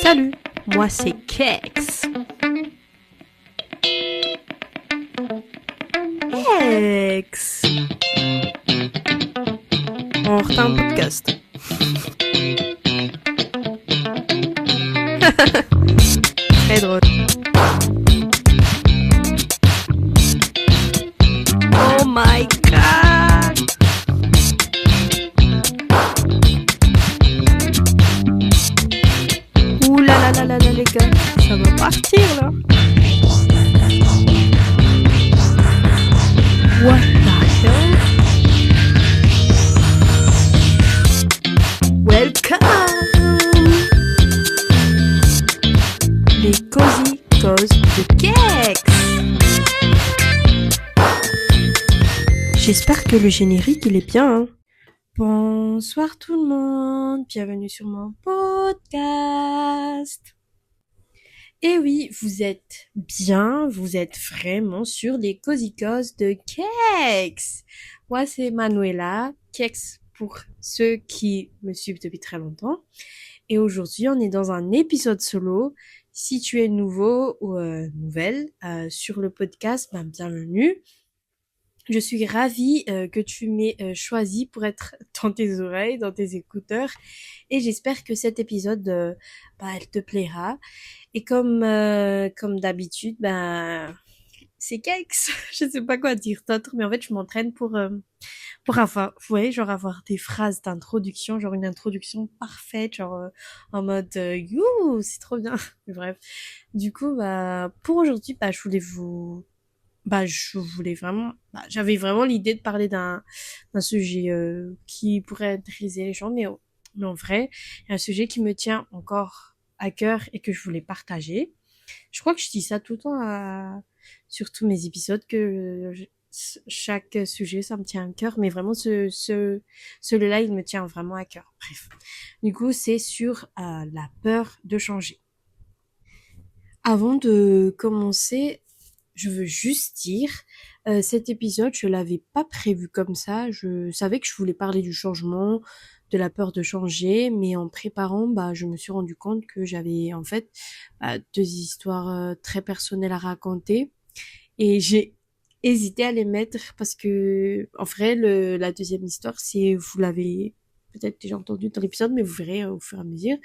Salut, moi c'est Kex. Kex. On refait un podcast. Très drôle. Oh my god. Ouh là là là là là les gars, ça va partir là. What the hell? Welcome. Les Cozy Causes de Kex. J'espère que le générique il est bien. Hein. Bonsoir tout le monde, bienvenue sur mon podcast. Et oui, vous êtes bien, vous êtes vraiment sur les Cozy Causes de Kex. Moi c'est Manuela, Kex pour ceux qui me suivent depuis très longtemps. Et aujourd'hui on est dans un épisode solo. Si tu es nouveau ou nouvelle sur le podcast, bienvenue. Je suis ravie que tu m'aies choisi pour être dans tes oreilles, dans tes écouteurs. Et j'espère que cet épisode, elle te plaira. Et comme d'habitude, c'est Kex. Je sais pas quoi dire d'autre, mais en fait, je m'entraîne pour avoir, vous voyez, genre avoir des phrases d'introduction, genre une introduction parfaite, genre en mode you, c'est trop bien. Bref, du coup, pour aujourd'hui, je voulais vraiment, j'avais vraiment l'idée de parler d'un sujet qui pourrait intéresser les gens, mais en vrai, il y a un sujet qui me tient encore à cœur et que je voulais partager. Je crois que je dis ça tout le temps sur tous mes épisodes que chaque sujet ça me tient à cœur, mais vraiment celui-là il me tient vraiment à cœur. Bref, du coup c'est sur la peur de changer. Avant de commencer, je veux juste dire, cet épisode, je l'avais pas prévu comme ça. Je savais que je voulais parler du changement, de la peur de changer, mais en préparant, je me suis rendu compte que j'avais en fait deux histoires très personnelles à raconter, et j'ai hésité à les mettre parce que, en vrai, la deuxième histoire, c'est, vous l'avez peut-être déjà entendu dans l'épisode, mais vous verrez au fur et à mesure.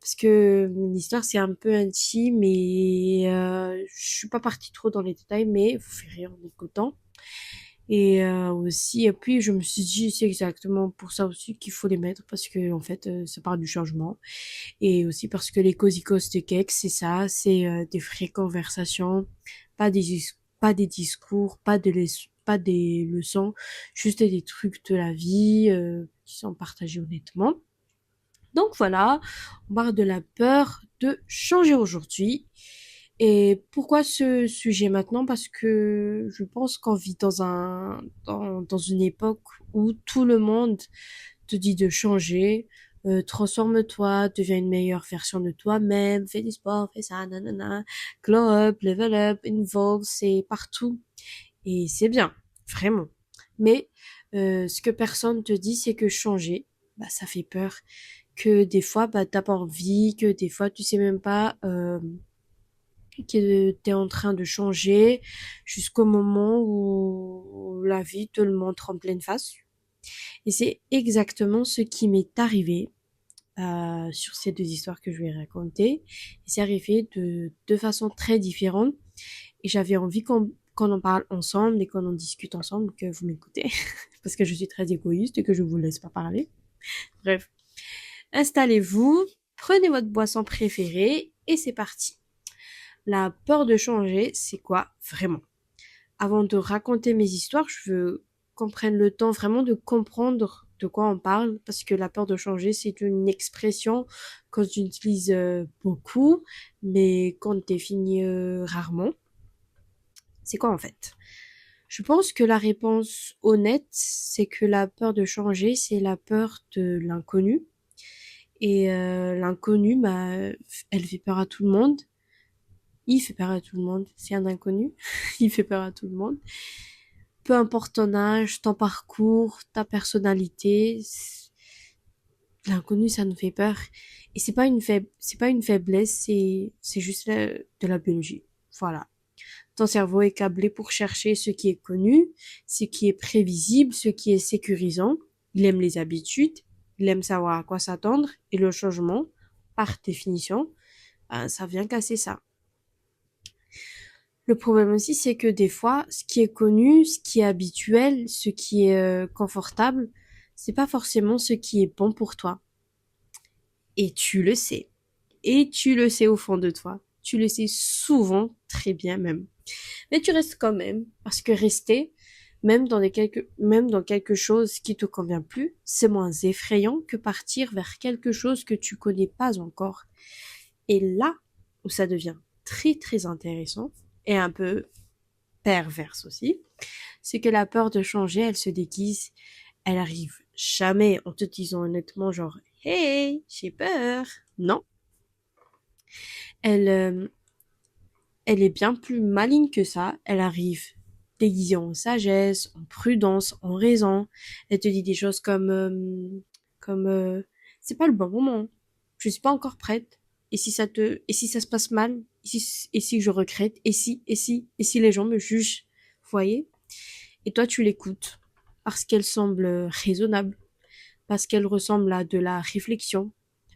Parce que mon histoire, c'est un peu intime et je suis pas partie trop dans les détails, mais vous verrez en écoutant. Et aussi, et puis je me suis dit, c'est exactement pour ça aussi qu'il faut les mettre, parce que en fait, ça parle du changement. Et aussi parce que les Cozy Causes de Kex, c'est ça, c'est des vraies conversations, pas des discours, pas des leçons, juste des trucs de la vie qui sont partagés honnêtement. Donc voilà, on parle de la peur de changer aujourd'hui. Et pourquoi ce sujet maintenant? Parce que je pense qu'on vit dans une époque où tout le monde te dit de changer, transforme-toi, deviens une meilleure version de toi-même, fais du sport, fais ça, nanana, glow up, level up, involve, c'est partout. Et c'est bien, vraiment. Mais ce que personne te dit, c'est que changer, ça fait peur. Que des fois, t'as pas envie, que des fois, tu sais même pas que t'es en train de changer jusqu'au moment où la vie te le montre en pleine face. Et c'est exactement ce qui m'est arrivé sur ces deux histoires que je vais raconter. Et c'est arrivé de deux façons très différentes. Et j'avais envie qu'on en parle ensemble et qu'on en discute ensemble, que vous m'écoutez. Parce que je suis très égoïste et que je vous laisse pas parler. Bref. Installez-vous, prenez votre boisson préférée et c'est parti. La peur de changer, c'est quoi vraiment? Avant de raconter mes histoires, je veux qu'on prenne le temps vraiment de comprendre de quoi on parle, parce que la peur de changer, c'est une expression qu'on utilise beaucoup, mais qu'on définit rarement. C'est quoi en fait? Je pense que la réponse honnête, c'est que la peur de changer, c'est la peur de l'inconnu. Et l'inconnu, elle fait peur à tout le monde. Il fait peur à tout le monde. C'est un inconnu. Il fait peur à tout le monde. Peu importe ton âge, ton parcours, ta personnalité, L'inconnu, ça nous fait peur. Et c'est pas une faiblesse, c'est juste de la biologie. Voilà. Ton cerveau est câblé pour chercher ce qui est connu, ce qui est prévisible, ce qui est sécurisant. Il aime les habitudes, il aime savoir à quoi s'attendre, et le changement, par définition, ben, ça vient casser ça. Le problème aussi, c'est que des fois, ce qui est connu, ce qui est habituel, ce qui est confortable, c'est pas forcément ce qui est bon pour toi. Et tu le sais. Et tu le sais au fond de toi. Tu le sais souvent, très bien même. Mais tu restes quand même, parce que rester, même dans quelque chose qui te convient plus, c'est moins effrayant que partir vers quelque chose que tu connais pas encore. Et là où ça devient très très intéressant, et un peu perverse aussi, c'est que la peur de changer, elle se déguise, elle arrive jamais en te disant honnêtement genre hey, j'ai peur. Non, elle elle est bien plus maligne que ça. Elle arrive déguisée en sagesse, en prudence, en raison. Elle te dit des choses comme c'est pas le bon moment. Je suis pas encore prête. Et si ça se passe mal, et si je regrette, et si les gens me jugent, vous voyez? Et toi, tu l'écoutes parce qu'elle semble raisonnable, parce qu'elle ressemble à de la réflexion,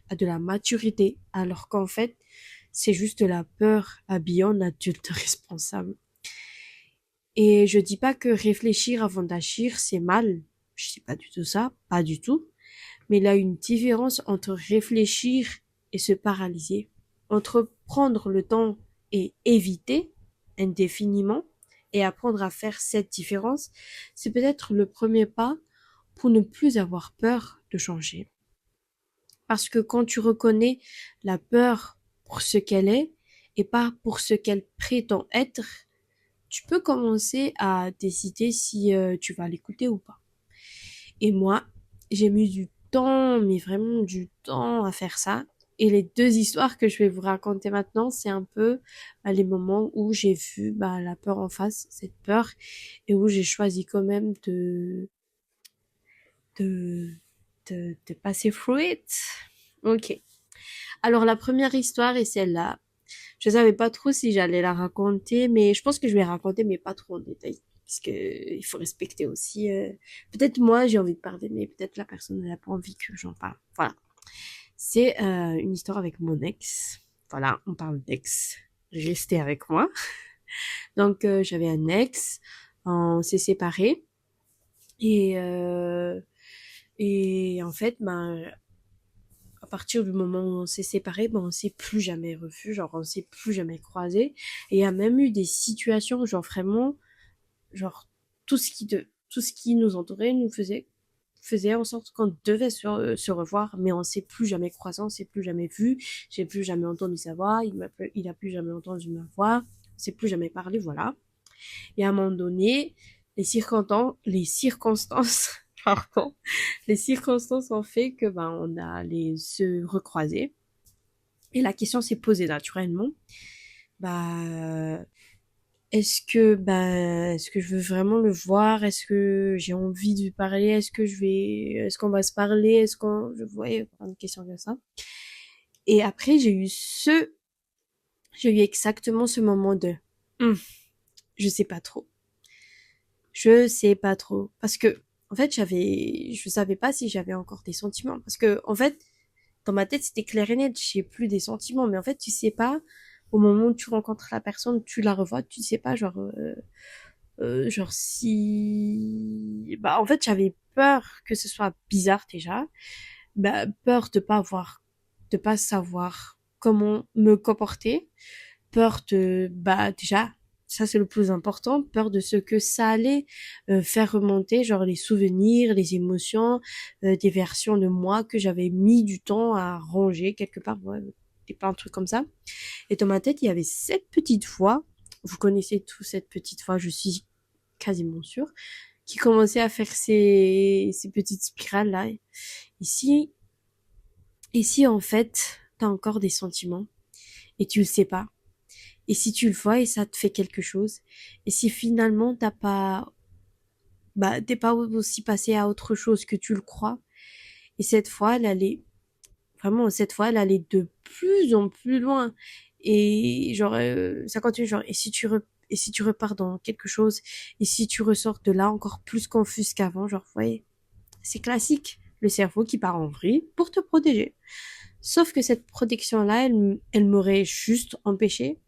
à de la maturité, alors qu'en fait, c'est juste de la peur habillée en adulte responsable. Et je dis pas que réfléchir avant d'agir, c'est mal. Je dis pas du tout ça, pas du tout. Mais il y a une différence entre réfléchir et se paralyser. Entre prendre le temps et éviter indéfiniment et apprendre à faire cette différence, c'est peut-être le premier pas pour ne plus avoir peur de changer. Parce que quand tu reconnais la peur pour ce qu'elle est et pas pour ce qu'elle prétend être, tu peux commencer à décider si tu vas l'écouter ou pas. Et moi, j'ai mis du temps, mais vraiment du temps à faire ça. Et les deux histoires que je vais vous raconter maintenant, c'est un peu les moments où j'ai vu la peur en face, cette peur, et où j'ai choisi quand même de, de passer through it. Ok. Alors la première histoire est celle-là. Je savais pas trop si j'allais la raconter, mais je pense que je vais raconter, mais pas trop en détail. Parce que il faut respecter aussi. Peut-être moi j'ai envie de parler, mais peut-être la personne n'a pas envie que j'en parle. Voilà. C'est une histoire avec mon ex. Voilà, on parle d'ex. Restez avec moi. Donc j'avais un ex, on s'est séparés et en fait à partir du moment où on s'est séparés, on s'est plus jamais revus, genre on s'est plus jamais croisés. Et il y a même eu des situations, genre vraiment, genre tout ce qui nous entourait nous faisait en sorte qu'on devait se revoir, mais on s'est plus jamais croisés, on s'est plus jamais vus, j'ai plus jamais entendu sa voix, il a plus jamais entendu ma voix, on s'est plus jamais parlé, voilà. Et à un moment donné, les circonstances, pardon, les circonstances ont fait que on allait se recroiser. Et la question s'est posée naturellement. Bah, est-ce que je veux vraiment le voir? Est-ce que j'ai envie de lui parler? Est-ce qu'on va se parler? Je voyais une question comme ça. Et après, j'ai eu exactement ce moment de, Hum, je sais pas trop. Je sais pas trop. Parce que, en fait, je savais pas si j'avais encore des sentiments. Parce que, en fait, dans ma tête, c'était clair et net, j'ai plus des sentiments. Mais en fait, tu sais pas, au moment où tu rencontres la personne, tu la revois, tu sais pas, genre si, en fait, j'avais peur que ce soit bizarre déjà. Peur de pas savoir comment me comporter. Peur de, déjà, ça c'est le plus important, peur de ce que ça allait faire remonter, genre les souvenirs, les émotions, des versions de moi que j'avais mis du temps à ranger quelque part, ouais, et pas un truc comme ça. Et dans ma tête, il y avait cette petite voix, vous connaissez tous cette petite voix, je suis quasiment sûre, qui commençait à faire ces petites spirales là. Ici, ici en fait, t'as encore des sentiments et tu le sais pas. Et si tu le vois et ça te fait quelque chose, et si finalement t'es pas aussi passé à autre chose que tu le crois, Et cette fois, elle allait de plus en plus loin. Et genre, ça continue, genre, et si tu repars dans quelque chose, et si tu ressors de là encore plus confus qu'avant, genre, vous voyez, c'est classique. Le cerveau qui part en vrille pour te protéger. Sauf que cette protection-là, elle m'aurait juste empêché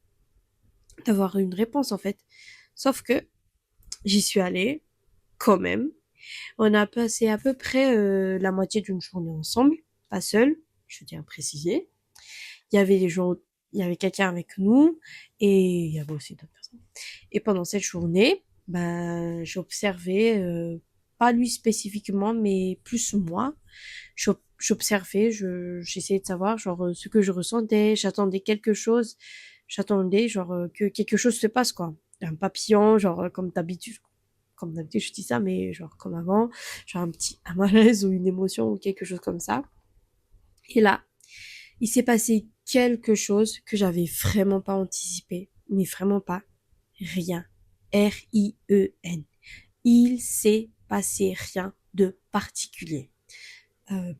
d'avoir une réponse, en fait. Sauf que j'y suis allée, quand même. On a passé à peu près la moitié d'une journée ensemble, pas seul, je tiens à préciser. Il y avait des gens, il y avait quelqu'un avec nous et il y avait aussi d'autres personnes. Et pendant cette journée, ben, j'observais, pas lui spécifiquement, mais plus moi. J'observais, j'essayais de savoir genre ce que je ressentais, j'attendais quelque chose, j'attendais genre que quelque chose se passe quoi. Un papillon, genre comme d'habitude je dis ça, mais genre comme avant, genre un malaise ou une émotion ou quelque chose comme ça. Et là, il s'est passé quelque chose que j'avais vraiment pas anticipé, mais vraiment pas. Rien. R-I-E-N. Il s'est passé rien de particulier.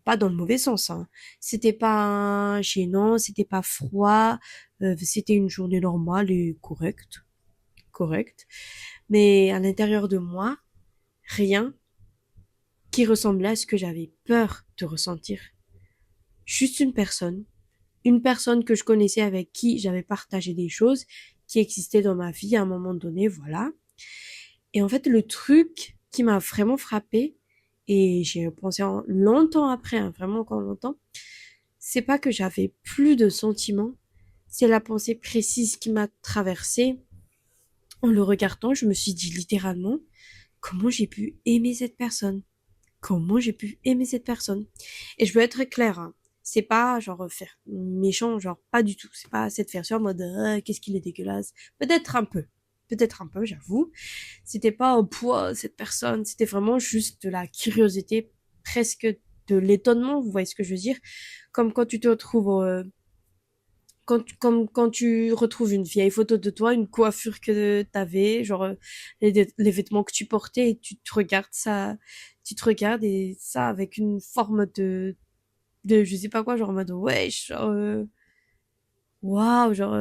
Pas dans le mauvais sens, hein. C'était pas gênant, c'était pas froid, c'était une journée normale et correcte. Mais à l'intérieur de moi, rien qui ressemblait à ce que j'avais peur de ressentir. Juste une personne que je connaissais avec qui j'avais partagé des choses qui existaient dans ma vie à un moment donné, voilà. Et en fait, le truc qui m'a vraiment frappé, et j'ai pensé longtemps après, hein, vraiment encore longtemps, c'est pas que j'avais plus de sentiments, c'est la pensée précise qui m'a traversée. En le regardant, je me suis dit littéralement, comment j'ai pu aimer cette personne? Comment j'ai pu aimer cette personne? Et je veux être claire, hein, c'est pas genre faire méchant, genre pas du tout. C'est pas cette version en mode qu'est-ce qu'il est dégueulasse. Peut-être un peu, j'avoue. C'était pas au poids cette personne, c'était vraiment juste de la curiosité, presque de l'étonnement. Vous voyez ce que je veux dire? Comme quand tu te retrouves comme quand tu retrouves une vieille photo de toi, une coiffure que t'avais, genre les vêtements que tu portais et tu te regardes et ça avec une forme de je sais pas quoi, genre en mode ouais, genre waouh, genre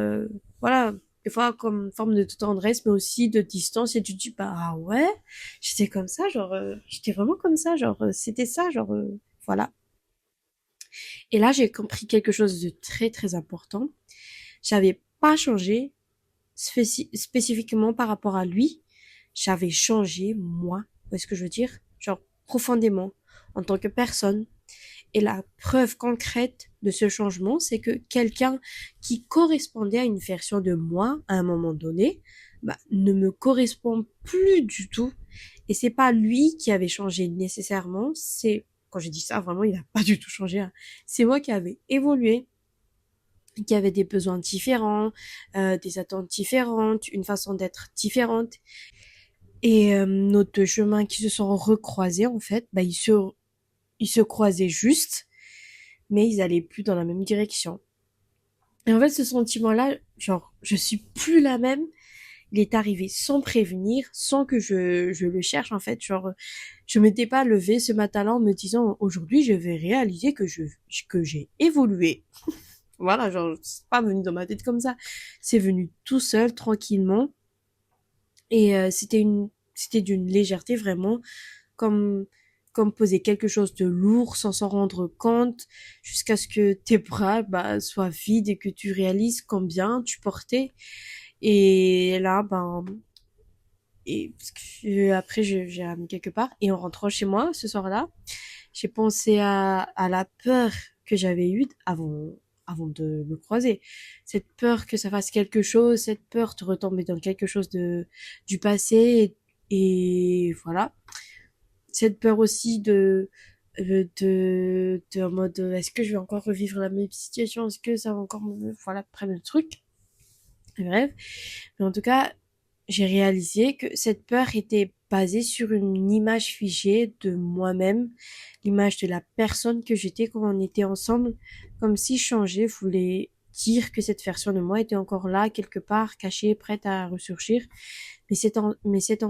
voilà, des fois comme forme de tendresse mais aussi de distance et tu te dis bah ah ouais, j'étais comme ça, genre j'étais vraiment comme ça, genre c'était ça, genre voilà. Et là j'ai compris quelque chose de très très important. J'avais pas changé spécifiquement par rapport à lui, j'avais changé moi. Vous voyez ce que je veux dire? Genre profondément en tant que personne. Et la preuve concrète de ce changement, c'est que quelqu'un qui correspondait à une version de moi à un moment donné, bah, ne me correspond plus du tout. Et c'est pas lui qui avait changé nécessairement, c'est, quand j'ai dit ça, vraiment, il n'a pas du tout changé, hein. C'est moi qui avais évolué, qui avait des besoins différents, des attentes différentes, une façon d'être différente. Et nos deux chemins qui se sont recroisés, en fait, bah, ils se croisaient juste, mais ils allaient plus dans la même direction. Et en fait, ce sentiment-là, genre, je suis plus la même, il est arrivé sans prévenir, sans que je le cherche, en fait. Genre, je m'étais pas levée ce matin-là en me disant, aujourd'hui, je vais réaliser que j'ai évolué. Voilà, genre, c'est pas venu dans ma tête comme ça. C'est venu tout seul, tranquillement. Et c'était d'une légèreté vraiment, comme, comme poser quelque chose de lourd sans s'en rendre compte, jusqu'à ce que tes bras, bah, soient vides et que tu réalises combien tu portais. Et là, ben, et parce que après, j'ai amené quelque part. Et en rentrant chez moi, ce soir-là, j'ai pensé à la peur que j'avais eue avant de me croiser. Cette peur que ça fasse quelque chose, cette peur de retomber dans quelque chose du passé et voilà. Cette peur aussi de en mode, est-ce que je vais encore revivre la même situation? Est-ce que ça va encore voilà, prendre le truc. Et bref. Mais en tout cas, j'ai réalisé que cette peur était basée sur une image figée de moi-même, l'image de la personne que j'étais quand on était ensemble, comme si changer voulait dire que cette version de moi était encore là, quelque part, cachée, prête à ressurgir. Mais cette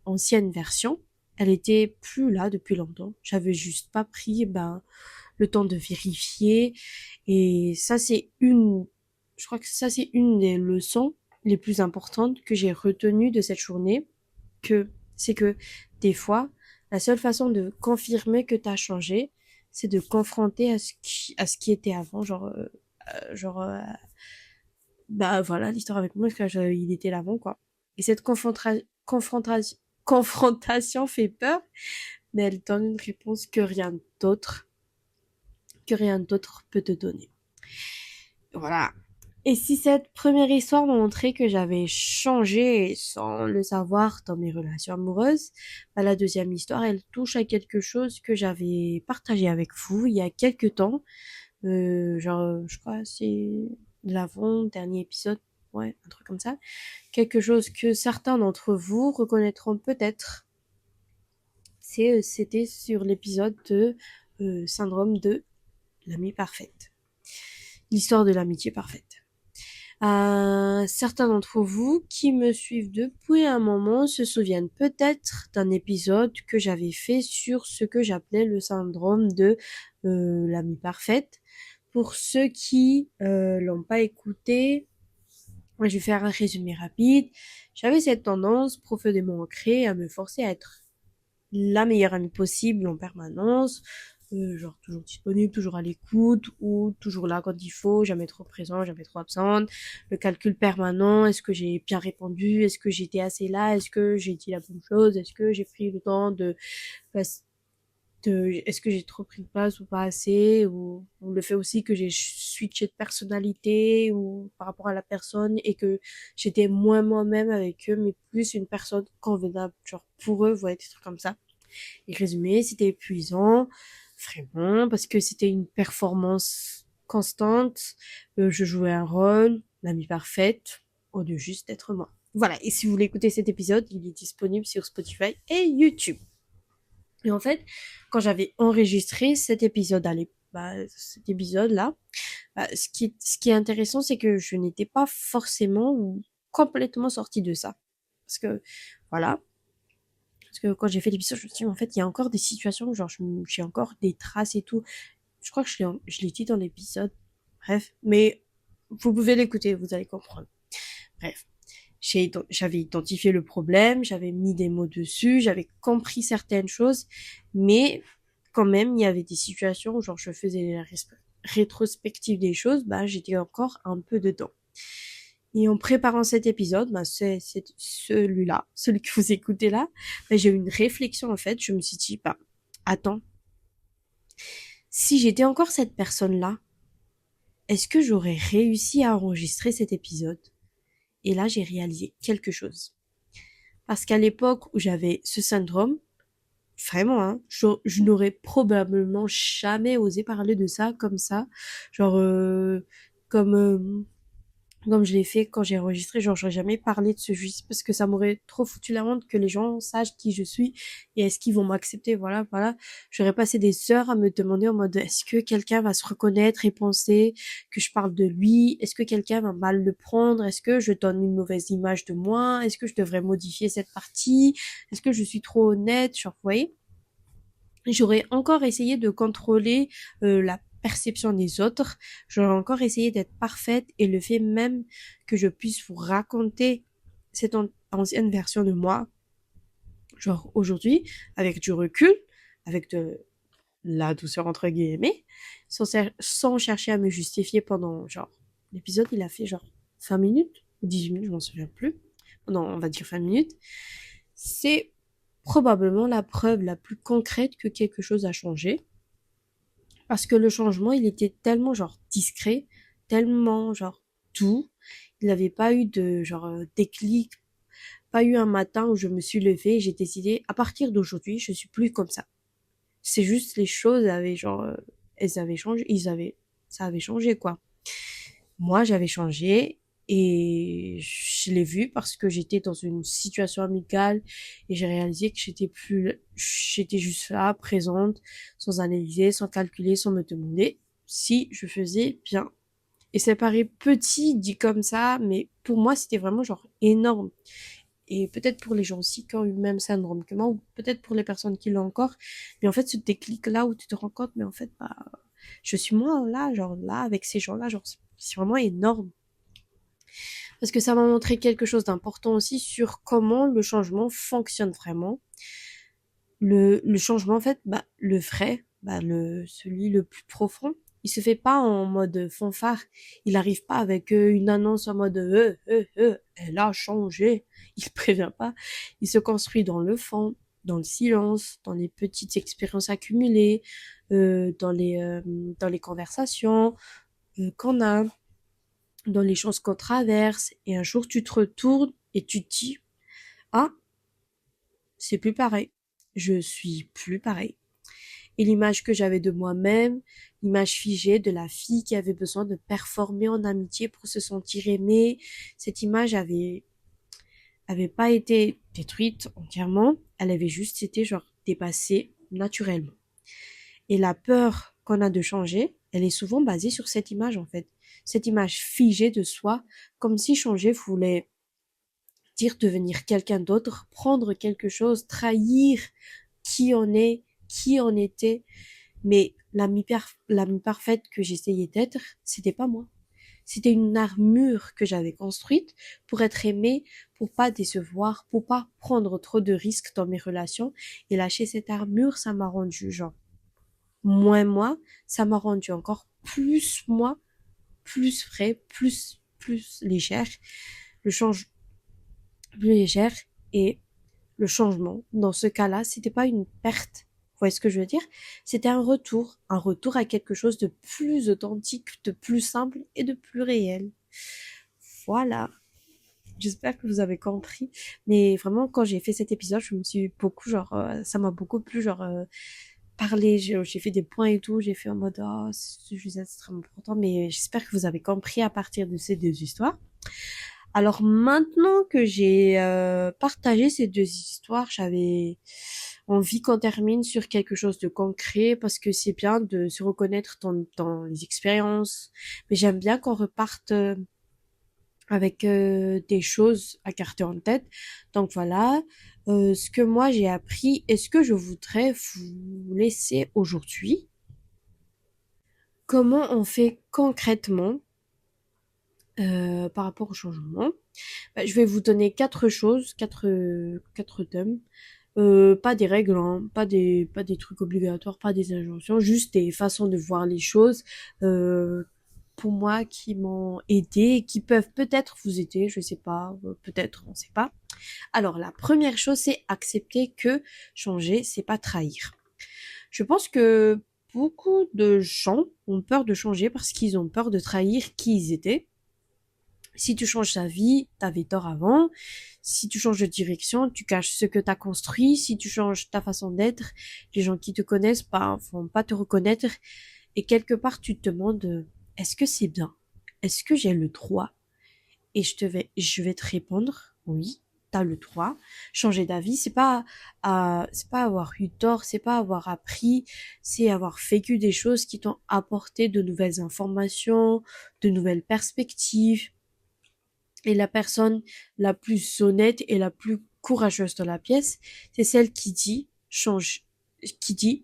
ancienne version, elle était plus là depuis longtemps. J'avais juste pas pris le temps de vérifier. Et ça, je crois que ça, c'est une des leçons les plus importantes que j'ai retenues de cette journée, c'est que des fois, la seule façon de confirmer que t'as changé, c'est de confronter à ce qui était avant, genre, bah voilà, l'histoire avec moi, parce que il était là avant, quoi. Et cette confrontation fait peur, mais elle donne une réponse que rien d'autre peut te donner. Voilà. Et si cette première histoire m'a montré que j'avais changé sans le savoir dans mes relations amoureuses, la deuxième histoire, elle touche à quelque chose que j'avais partagé avec vous il y a quelques temps. Je crois c'est l'avant-dernier épisode, ouais, un truc comme ça. Quelque chose que certains d'entre vous reconnaîtront peut-être. C'était sur l'épisode de Syndrome de l'amie parfaite. L'histoire de l'amitié parfaite. Certains d'entre vous qui me suivent depuis un moment se souviennent peut-être d'un épisode que j'avais fait sur ce que j'appelais le syndrome de l'amie parfaite. Pour ceux qui l'ont pas écouté, je vais faire un résumé rapide. J'avais cette tendance profondément ancrée à me forcer à être la meilleure amie possible en permanence, genre toujours disponible, toujours à l'écoute, ou toujours là quand il faut, jamais trop présent, jamais trop absente, le calcul permanent, est-ce que j'ai bien répondu, est-ce que j'étais assez là, est-ce que j'ai dit la bonne chose, est-ce que j'ai pris le temps est-ce que j'ai trop pris de place ou pas assez, ou le fait aussi que j'ai switché de personnalité ou par rapport à la personne et que j'étais moins moi-même avec eux mais plus une personne convenable genre pour eux, voilà, des trucs comme ça. Et résumé, c'était épuisant, vraiment, parce que c'était une performance constante. Je jouais un rôle, l'amie parfaite, au lieu juste d'être moi. Voilà, et si vous voulez écouter cet épisode, il est disponible sur Spotify et YouTube. Et en fait, quand j'avais enregistré cet cet épisode-là, ce qui est intéressant, c'est que je n'étais pas forcément ou complètement sortie de ça. Parce que, voilà, parce que quand j'ai fait l'épisode, je me suis dit, en fait, il y a encore des situations où genre, j'ai encore des traces et tout. Je crois que je l'ai dit dans l'épisode. Bref. Mais vous pouvez l'écouter, vous allez comprendre. Bref. J'avais identifié le problème, j'avais mis des mots dessus, j'avais compris certaines choses, mais quand même, il y avait des situations où genre, je faisais la rétrospective des choses, j'étais encore un peu dedans. Et en préparant cet épisode, c'est celui-là, celui que vous écoutez là, j'ai eu une réflexion en fait. Je me suis dit, attends, si j'étais encore cette personne-là, est-ce que j'aurais réussi à enregistrer cet épisode? Et là, j'ai réalisé quelque chose. Parce qu'à l'époque où j'avais ce syndrome, vraiment, hein, je n'aurais probablement jamais osé parler de ça comme ça, genre comme je l'ai fait quand j'ai enregistré, genre j'aurais jamais parlé de ce juice parce que ça m'aurait trop foutu la honte que les gens sachent qui je suis et est-ce qu'ils vont m'accepter, voilà. J'aurais passé des heures à me demander en mode est-ce que quelqu'un va se reconnaître et penser que je parle de lui, est-ce que quelqu'un va mal le prendre, est-ce que je donne une mauvaise image de moi, est-ce que je devrais modifier cette partie, est-ce que je suis trop honnête, genre vous voyez. J'aurais encore essayé de contrôler la perception des autres. J'aurais encore essayé d'être parfaite et le fait même que je puisse vous raconter cette ancienne version de moi, genre aujourd'hui, avec du recul, avec de la douceur entre guillemets, sans chercher à me justifier pendant genre l'épisode il a fait genre 20 minutes ou 18 minutes, je m'en souviens plus. Non, on va dire 20 minutes. C'est probablement la preuve la plus concrète que quelque chose a changé. Parce que le changement, il était tellement genre discret, tellement genre doux. Il n'avait pas eu de genre déclic, pas eu un matin où je me suis levée et j'ai décidé, à partir d'aujourd'hui, je suis plus comme ça. C'est juste les choses avaient genre, elles avaient changé, ça avait changé quoi. Moi, j'avais changé et je l'ai vu parce que j'étais dans une situation amicale et j'ai réalisé que j'étais juste là, présente, sans analyser, sans calculer, sans me demander si je faisais bien. Et ça paraît petit dit comme ça, mais pour moi, c'était vraiment genre énorme. et peut-être pour les gens aussi qui ont eu le même syndrome que moi, ou peut-être pour les personnes qui l'ont encore, mais en fait, ce déclic-là où tu te rends compte, mais en fait, bah, je suis moi, là, genre, là, avec ces gens-là, genre, c'est vraiment énorme. Parce que ça m'a montré quelque chose d'important aussi sur comment le changement fonctionne vraiment. Le changement, en fait, bah, le vrai, bah, celui le plus profond, il se fait pas en mode fanfare. Il arrive pas avec une annonce en mode elle a changé. Il prévient pas. Il se construit dans le fond, dans le silence, dans les petites expériences accumulées, dans les conversations qu'on a, dans les choses qu'on traverse. Et un jour, tu te retournes et tu te dis, ah, c'est plus pareil. Je suis plus pareil. Et l'image que j'avais de moi-même, l'image figée de la fille qui avait besoin de performer en amitié pour se sentir aimée, cette image avait pas été détruite entièrement, elle avait juste été genre dépassée naturellement. Et la peur qu'on a de changer, elle est souvent basée sur cette image en fait. Cette image figée de soi, comme si changer voulait dire devenir quelqu'un d'autre, prendre quelque chose, trahir qui on est, qui on était. Mais l'amie parfaite que j'essayais d'être, c'était pas moi. C'était une armure que j'avais construite pour être aimée, pour pas décevoir, pour pas prendre trop de risques dans mes relations. Et lâcher cette armure, ça m'a rendu genre moins moi, ça m'a rendu encore plus moi, plus vrai, plus légère. Le change plus légère et le changement, dans ce cas-là, c'était pas une perte. Vous voyez ce que je veux dire? C'était un retour à quelque chose de plus authentique, de plus simple et de plus réel. Voilà. J'espère que vous avez compris. Mais vraiment, quand j'ai fait cet épisode, je me suis beaucoup, genre, ça m'a beaucoup plu, genre, parler. J'ai fait des points et tout. J'ai fait en mode, oh, c'est juste extrêmement important. Mais j'espère que vous avez compris à partir de ces deux histoires. Alors maintenant que j'ai partagé ces deux histoires, j'avais envie qu'on termine sur quelque chose de concret parce que c'est bien de se reconnaître dans les expériences, mais j'aime bien qu'on reparte avec des choses à garder en tête. Donc voilà, ce que moi j'ai appris et ce que je voudrais vous laisser aujourd'hui. Comment on fait concrètement par rapport au changement? Bah, je vais vous donner quatre choses, quatre thèmes. Pas des règles, hein, pas des trucs obligatoires, pas des injonctions, juste des façons de voir les choses euh, pour moi qui m'ont aidé, qui peuvent peut-être vous aider, je sais pas, peut-être, on sait pas. Alors la première chose, c'est accepter que changer, c'est pas trahir. Je pense que beaucoup de gens ont peur de changer parce qu'ils ont peur de trahir qui ils étaient. Si tu changes ta vie, t'avais tort avant. Si tu changes de direction, tu caches ce que t'as construit. Si tu changes ta façon d'être, les gens qui te connaissent pas, vont pas te reconnaître. Et quelque part, tu te demandes, est-ce que c'est bien? Est-ce que j'ai le droit? Et je vais te répondre, oui, t'as le droit. Changer d'avis, c'est pas avoir eu tort, c'est pas avoir appris, c'est avoir vécu des choses qui t'ont apporté de nouvelles informations, de nouvelles perspectives. Et la personne la plus honnête et la plus courageuse de la pièce, c'est celle qui dit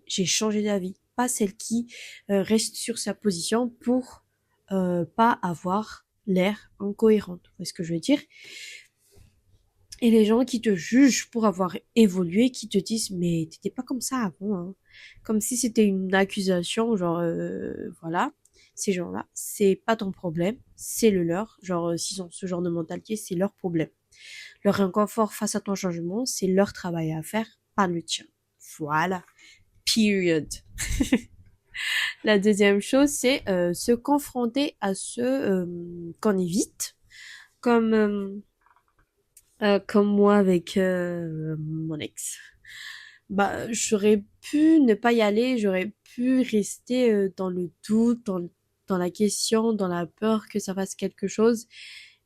j'ai changé d'avis, pas celle qui reste sur sa position pour pas avoir l'air incohérente. Vous voyez ce que je veux dire? Et les gens qui te jugent pour avoir évolué, qui te disent mais t'étais pas comme ça avant, hein. Comme si c'était une accusation, genre voilà, ces gens-là, c'est pas ton problème, c'est le leur. Genre s'ils ont ce genre de mentalité, c'est leur problème. Leur inconfort face à ton changement, c'est leur travail à faire, pas le tien. Voilà. Period. La deuxième chose, c'est se confronter à ce qu'on évite, comme comme moi avec mon ex. Bah, j'aurais pu ne pas y aller, j'aurais pu rester dans le doute, dans la question, dans la peur que ça fasse quelque chose,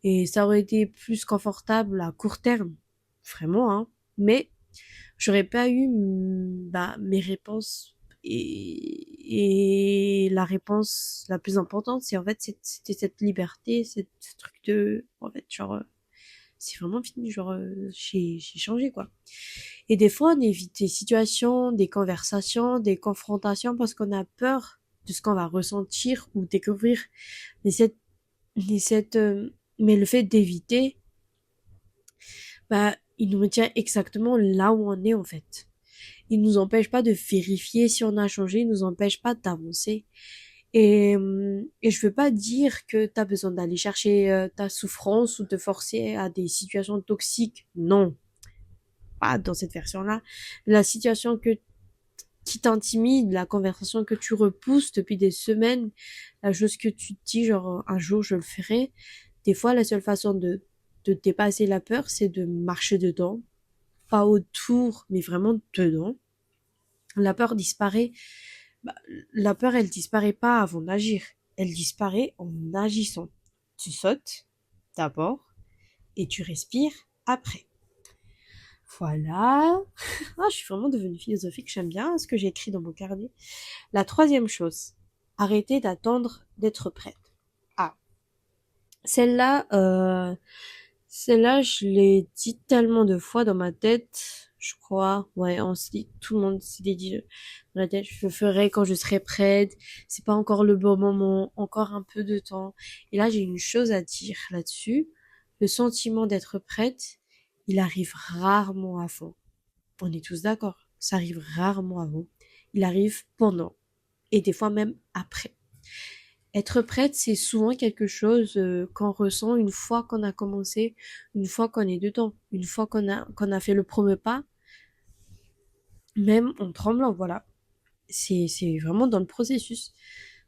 et ça aurait été plus confortable à court terme, vraiment, hein. Mais j'aurais pas eu bah, mes réponses et la réponse la plus importante, c'est en fait c'était cette liberté, ce truc de en fait genre c'est vraiment fini, genre, j'ai changé, quoi. Et des fois, on évite des situations, des conversations, des confrontations parce qu'on a peur de ce qu'on va ressentir ou découvrir. Mais mais mais le fait d'éviter, bah, il nous retient exactement là où on est, en fait. Il nous empêche pas de vérifier si on a changé, il nous empêche pas d'avancer. Et je veux pas dire que tu as besoin d'aller chercher ta souffrance ou te forcer à des situations toxiques. Non, pas dans cette version-là. La situation qui t'intimide, la conversation que tu repousses depuis des semaines, la chose que tu te dis, genre, un jour je le ferai. Des fois, la seule façon de dépasser la peur, c'est de marcher dedans. Pas autour, mais vraiment dedans. La peur disparaît. Bah, la peur, elle disparaît pas avant d'agir. Elle disparaît en agissant. Tu sautes d'abord et tu respires après. Voilà. Ah, je suis vraiment devenue philosophique. J'aime bien ce que j'ai écrit dans mon carnet. La troisième chose, arrêtez d'attendre d'être prête. Ah, celle-là, celle-là, je l'ai dit tellement de fois dans ma tête, je crois. Ouais, on se dit, tout le monde s'est dit dans la tête, je le ferai quand je serai prête. C'est pas encore le bon moment, encore un peu de temps. Et là, j'ai une chose à dire là-dessus. Le sentiment d'être prête, il arrive rarement avant. On est tous d'accord. Ça arrive rarement avant. Il arrive pendant. Et des fois même après. Être prête, c'est souvent quelque chose qu'on ressent une fois qu'on a commencé, une fois qu'on est dedans, une fois qu'on a fait le premier pas, même en tremblant, voilà. C'est vraiment dans le processus.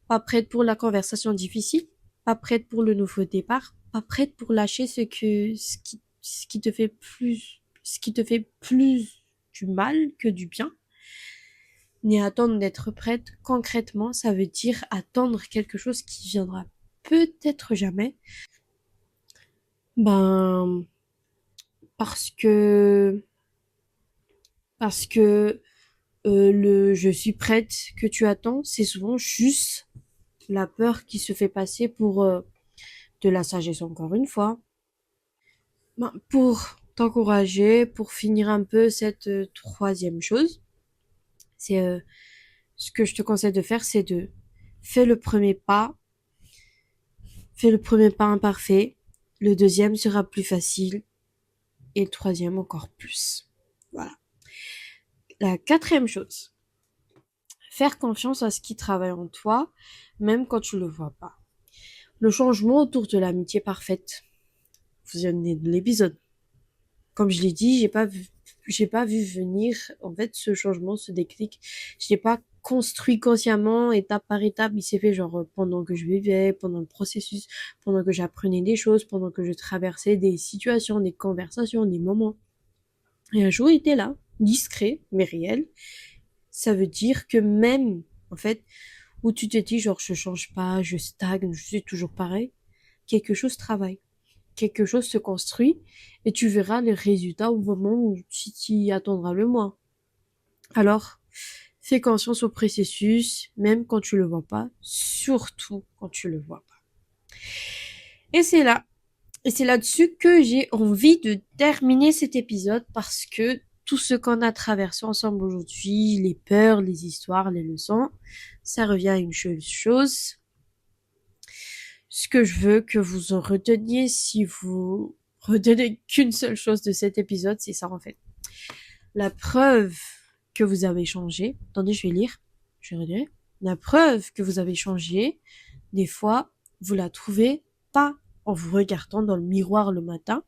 Pas prête pour la conversation difficile, pas prête pour le nouveau départ, pas prête pour lâcher ce qui te fait plus du mal que du bien. Ni attendre d'être prête. Concrètement, ça veut dire attendre quelque chose qui viendra peut-être jamais. Ben, parce que, parce que le je suis prête que tu attends, c'est souvent juste la peur qui se fait passer pour de la sagesse encore une fois. Ben, pour t'encourager, pour finir un peu cette troisième chose, c'est ce que je te conseille de faire, c'est de faire le premier pas. Fais le premier pas imparfait, le deuxième sera plus facile et le troisième encore plus. Voilà. La quatrième chose, faire confiance à ce qui travaille en toi, même quand tu le vois pas. Le changement autour de l'amitié parfaite. Vous venez de l'épisode. Comme je l'ai dit, j'ai pas vu venir, en fait, ce changement, ce déclic. Je l'ai pas construit consciemment, étape par étape. Il s'est fait genre pendant que je vivais, pendant le processus, pendant que j'apprenais des choses, pendant que je traversais des situations, des conversations, des moments. Et un jour, il était là, discret, mais réel. Ça veut dire que même, en fait, où tu te dis genre je change pas, je stagne, je suis toujours pareil, quelque chose travaille, quelque chose se construit et tu verras les résultats au moment où tu t'y attendras le moins. Alors, fais conscience au processus, même quand tu le vois pas, surtout quand tu le vois pas. Et c'est là, et c'est là-dessus que j'ai envie de terminer cet épisode parce que tout ce qu'on a traversé ensemble aujourd'hui, les peurs, les histoires, les leçons, ça revient à une seule chose. Ce que je veux que vous en reteniez, si vous retenez qu'une seule chose de cet épisode, c'est ça en fait. La preuve que vous avez changé, attendez, je vais lire, je vais redire. La preuve que vous avez changé, des fois, vous la trouvez pas en vous regardant dans le miroir le matin,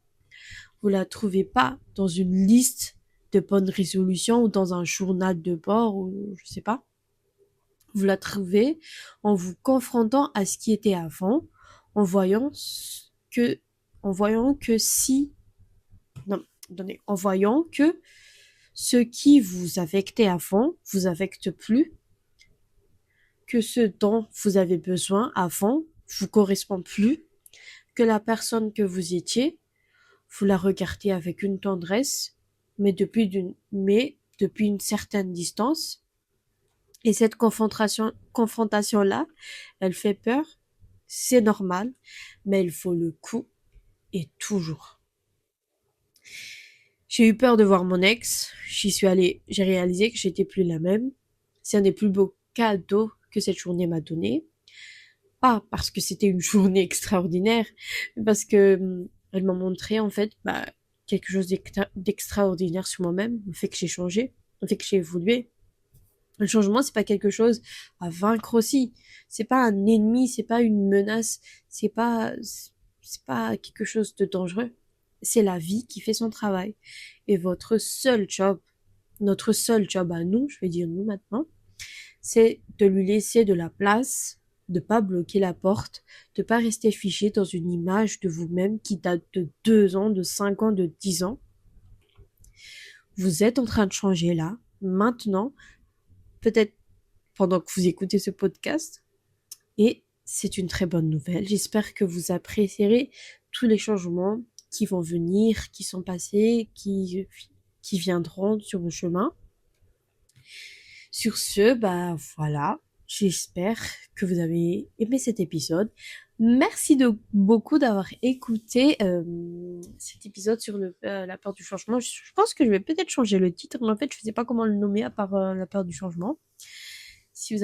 vous la trouvez pas dans une liste de bonnes résolutions ou dans un journal de bord ou je sais pas. Vous la trouvez en vous confrontant à ce qui était avant, en voyant que, en voyant que si, non, attendez, en voyant que ce qui vous affectait avant vous affecte plus, que ce dont vous avez besoin avant vous correspond plus, que la personne que vous étiez, vous la regardez avec une tendresse, mais depuis une certaine distance. Et cette confrontation-là, elle fait peur, c'est normal, mais il faut le coup et toujours. J'ai eu peur de voir mon ex. J'y suis allée. J'ai réalisé que j'étais plus la même. C'est un des plus beaux cadeaux que cette journée m'a donné. Pas parce que c'était une journée extraordinaire, mais parce que elle m'a montré en fait quelque chose d'extraordinaire sur moi-même, le fait que j'ai changé, le fait que j'ai évolué. Le changement, c'est pas quelque chose à vaincre aussi. C'est pas un ennemi, c'est pas une menace, c'est pas quelque chose de dangereux. C'est la vie qui fait son travail. Et votre seul job, notre seul job à nous, je vais dire nous maintenant, c'est de lui laisser de la place, de pas bloquer la porte, de pas rester figé dans une image de vous-même qui date de 2 ans, de 5 ans, de 10 ans. Vous êtes en train de changer là, maintenant, peut-être pendant que vous écoutez ce podcast, et c'est une très bonne nouvelle. J'espère que vous apprécierez tous les changements qui vont venir, qui sont passés, qui viendront sur le chemin. Sur ce, voilà. J'espère que vous avez aimé cet épisode. Merci beaucoup d'avoir écouté cet épisode sur la peur du changement. Je pense que je vais peut-être changer le titre, mais en fait, je ne sais pas comment le nommer à part la peur du changement. Si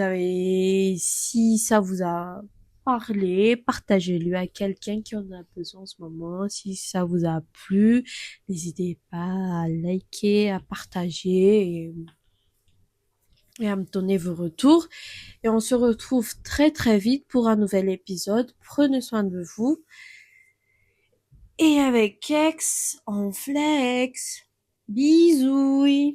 ça vous a parlé, partagez-le à quelqu'un qui en a besoin en ce moment. Si ça vous a plu, n'hésitez pas à liker, à partager et à me donner vos retours. Et on se retrouve très très vite pour un nouvel épisode. Prenez soin de vous. Et avec Kex, on flex. Bisous.